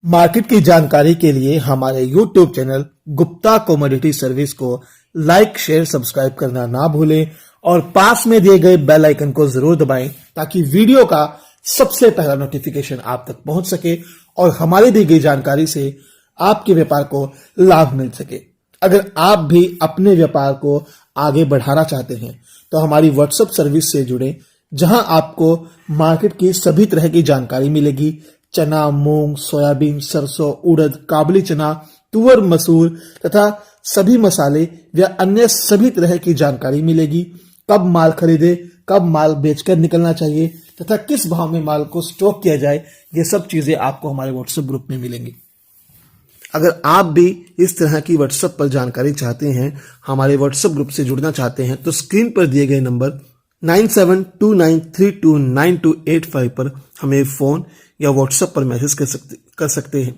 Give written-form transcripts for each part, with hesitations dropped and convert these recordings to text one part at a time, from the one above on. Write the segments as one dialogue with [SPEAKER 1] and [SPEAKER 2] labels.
[SPEAKER 1] Market की जानकारी के लिए हमारे YouTube channel Gupta commodity service को लाइक, शेयर, सब्सक्राइब करना ना भूलें और पास में दिए गए बेल आइकन को जरूर दबाएं ताकि वीडियो का सबसे पहला नोटिफिकेशन आप तक पहुंच सके और हमारी दी गई जानकारी से आपके व्यापार को लाभ मिल सके। अगर आप भी अपने व्यापार को आगे बढ़ाना चाहते हैं तो हमारी व्हाट्सएप सर्विस से जुड़े, जहां आपको मार्केट की सभी तरह की जानकारी मिलेगी। चना, मूंग, सोयाबीन, सरसों, उड़द, काबुली चना, तुअर, मसूर तथा सभी मसाले व अन्य सभी तरह की जानकारी मिलेगी। कब माल खरीदे, कब माल बेचकर निकलना चाहिए तथा किस भाव में माल को स्टॉक किया जाए, ये सब चीजें आपको हमारे व्हाट्सएप ग्रुप में मिलेंगी। अगर आप भी इस तरह की व्हाट्सएप पर जानकारी चाहते हैं, हमारे व्हाट्सएप ग्रुप से जुड़ना चाहते हैं, तो स्क्रीन पर दिए गए नंबर 9729329285 पर हमें फोन या व्हाट्सएप पर मैसेज कर सकते हैं।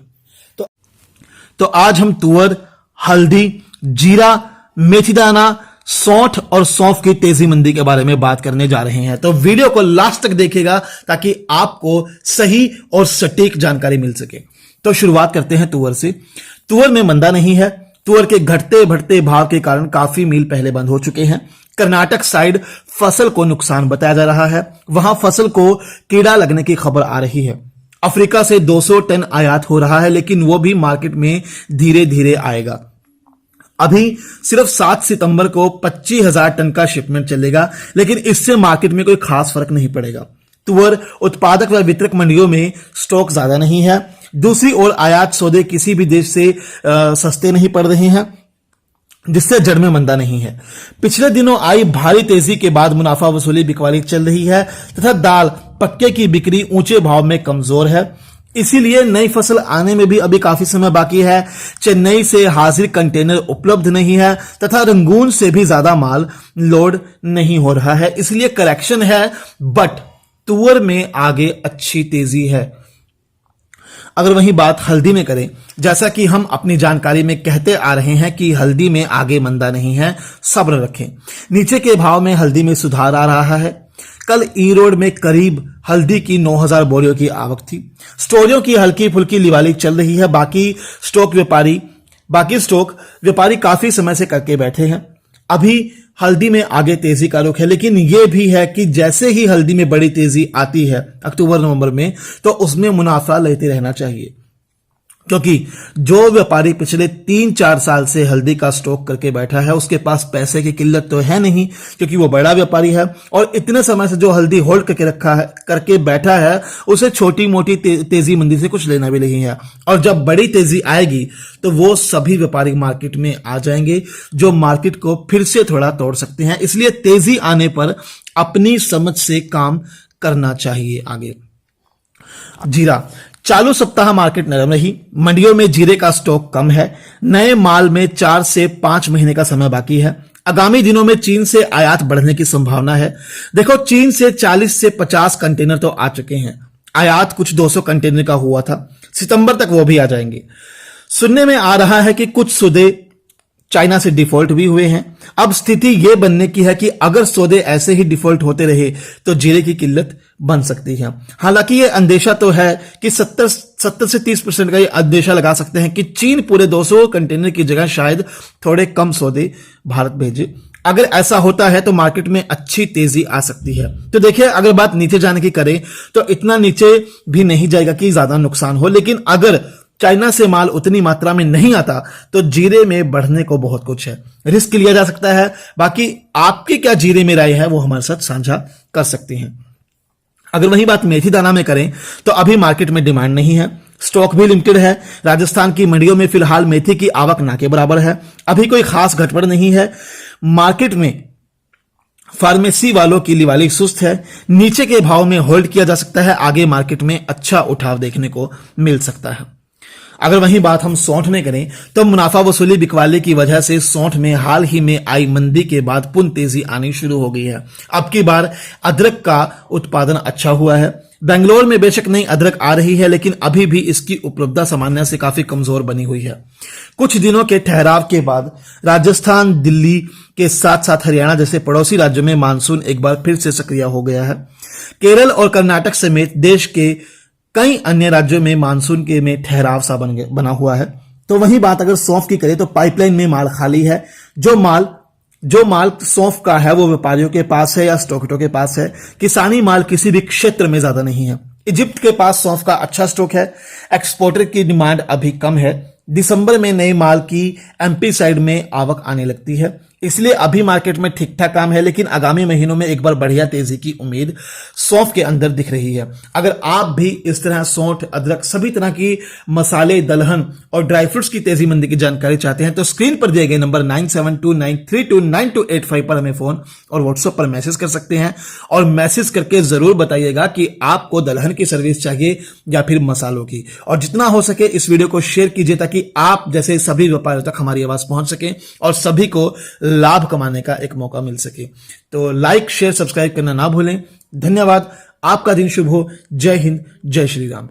[SPEAKER 1] तो आज हम तुअर, हल्दी, जीरा, मेथीदाना, सौंठ और सौंफ की तेजी मंदी के बारे में बात करने जा रहे हैं। तो वीडियो को लास्ट तक देखिएगा ताकि आपको सही और सटीक जानकारी मिल सके। तो शुरुआत करते हैं तुअर से। तुअर में मंदा नहीं है। तुअर के घटते बढ़ते भाव के कारण काफी मील पहले बंद हो चुके हैं। कर्नाटक साइड फसल को नुकसान बताया जा रहा है, वहां फसल को कीड़ा लगने की खबर आ रही है। अफ्रीका से 200 टन आयात हो रहा है, लेकिन वो भी मार्केट में धीरे धीरे आएगा। अभी सिर्फ 7 सितंबर को 25,000 टन का शिपमेंट चलेगा, लेकिन इससे मार्केट में कोई खास फर्क नहीं पड़ेगा। तुअर उत्पादक व वितरक मंडियों में स्टॉक ज्यादा नहीं है। दूसरी ओर आयात सौदे किसी भी देश से सस्ते नहीं पड़ रहे हैं, जिससे जड़ में मंदा नहीं है। पिछले दिनों आई भारी तेजी के बाद मुनाफा वसूली बिकवाली चल रही है तथा दाल पक्के की बिक्री ऊंचे भाव में कमजोर है। इसीलिए नई फसल आने में भी अभी काफी समय बाकी है। चेन्नई से हाजिर कंटेनर उपलब्ध नहीं है तथा रंगून से भी ज्यादा माल लोड नहीं हो रहा है, इसलिए करेक्शन है, बट तुअर में आगे अच्छी तेजी है। अगर वही बात हल्दी में करें, जैसा कि हम अपनी जानकारी में कहते आ रहे हैं कि हल्दी में आगे मंदा नहीं है, सब्र रखें। नीचे के भाव में हल्दी में सुधार आ रहा है। कल ई रोड में करीब हल्दी की 9,000 बोरियों की आवक थी। स्टोरियों की हल्की फुल्की लिवाली चल रही है। बाकी स्टॉक व्यापारी काफी समय से करके बैठे हैं। अभी हल्दी में आगे तेजी का रुख है, लेकिन यह भी है कि जैसे ही हल्दी में बड़ी तेजी आती है अक्टूबर नवंबर में, तो उसमें मुनाफा लेते रहना चाहिए, क्योंकि जो व्यापारी पिछले 3-4 साल से हल्दी का स्टॉक करके बैठा है, उसके पास पैसे की किल्लत तो है नहीं, क्योंकि वो बड़ा व्यापारी है और इतने समय से जो हल्दी होल्ड करके बैठा है, उसे छोटी मोटी तेजी मंदी से कुछ लेना भी नहीं है। और जब बड़ी तेजी आएगी तो वो सभी व्यापारी मार्केट में आ जाएंगे, जो मार्केट को फिर से थोड़ा तोड़ सकते हैं। इसलिए तेजी आने पर अपनी समझ से काम करना चाहिए। आगे जीरा, चालू सप्ताह मार्केट नरम रही। मंडियों में जीरे का स्टॉक कम है। नए माल में 4 से 5 महीने का समय बाकी है। आगामी दिनों में चीन से आयात बढ़ने की संभावना है। देखो, चीन से 40 से 50 कंटेनर तो आ चुके हैं। आयात कुछ 200 कंटेनर का हुआ था, सितंबर तक वो भी आ जाएंगे। सुनने में आ रहा है कि कुछ सौदे चाइना से डिफॉल्ट भी हुए हैं। अब स्थिति यह बनने की है कि अगर सौदे ऐसे ही डिफॉल्ट होते रहे तो जीरे की किल्लत बन सकती है। हालांकि यह अंदेशा तो है कि 70 से 30% का यह अंदेशा लगा सकते हैं कि चीन पूरे 200 कंटेनर की जगह शायद थोड़े कम सौदे भारत भेजे। अगर ऐसा होता है तो मार्केट में अच्छी तेजी आ सकती है। तो देखिए, अगर बात नीचे जाने की करें तो इतना नीचे भी नहीं जाएगा कि ज्यादा नुकसान हो, लेकिन अगर चाइना से माल उतनी मात्रा में नहीं आता तो जीरे में बढ़ने को बहुत कुछ है, रिस्क लिया जा सकता है। बाकी आपकी क्या जीरे में राय है वो हमारे साथ साझा कर सकते हैं। अगर वही बात मेथी दाना में करें तो अभी मार्केट में डिमांड नहीं है, स्टॉक भी लिमिटेड है। राजस्थान की मंडियों में फिलहाल मेथी की आवक ना के बराबर है। अभी कोई खास घटबड़ नहीं है। मार्केट में फार्मेसी वालों की लिवाली सुस्त है। नीचे के भाव में होल्ड किया जा सकता है। आगे मार्केट में अच्छा उठाव देखने को मिल सकता है। अगर वही बात हम सौंठ में करें तो मुनाफा वसूली बिकवाली की वजह से सौंठ में हाल ही में आई मंदी के बाद पुनः तेजी आनी शुरू हो गई है। अब की बार अदरक का उत्पादन अच्छा हुआ है। बेंगलोर में बेशक नई अदरक आ रही है, लेकिन अभी भी इसकी उपलब्धता सामान्य से काफी कमजोर बनी हुई है। कुछ दिनों के ठहराव के बाद राजस्थान, दिल्ली के साथ साथ हरियाणा जैसे पड़ोसी राज्यों में मानसून एक बार फिर से सक्रिय हो गया है। केरल और कर्नाटक समेत देश के कई अन्य राज्यों में मानसून के में ठहराव सा बना हुआ है। तो वही बात अगर सौंफ की करें तो पाइपलाइन में माल खाली है। जो माल सौंफ का है वो व्यापारियों के पास है या स्टॉकिटों के पास है। किसानी माल किसी भी क्षेत्र में ज्यादा नहीं है। इजिप्ट के पास सौंफ का अच्छा स्टॉक है। एक्सपोर्टर की डिमांड अभी कम है। दिसंबर में नए माल की एमपी साइड में आवक आने लगती है, इसलिए अभी मार्केट में ठीक ठाक काम है, लेकिन आगामी महीनों में एक बार बढ़िया तेजी की उम्मीद सौंफ के अंदर दिख रही है। अगर आप भी इस तरह सौंठ, अदरक, सभी तरह की मसाले, दलहन और ड्राई फ्रूट्स की तेजी मंदी की जानकारी चाहते हैं तो स्क्रीन पर दिए गए नंबर 9729329285 पर हमें फोन और व्हाट्सएप पर मैसेज कर सकते हैं, और मैसेज करके जरूर बताइएगा कि आपको दलहन की सर्विस चाहिए या फिर मसालों की। और जितना हो सके इस वीडियो को शेयर कीजिए ताकि आप जैसे सभी व्यापारियों तक हमारी आवाज पहुंच सके और सभी को लाभ कमाने का एक मौका मिल सके। तो लाइक, शेयर, सब्सक्राइब करना ना भूलें। धन्यवाद। आपका दिन शुभ हो। जय हिंद, जय श्री राम।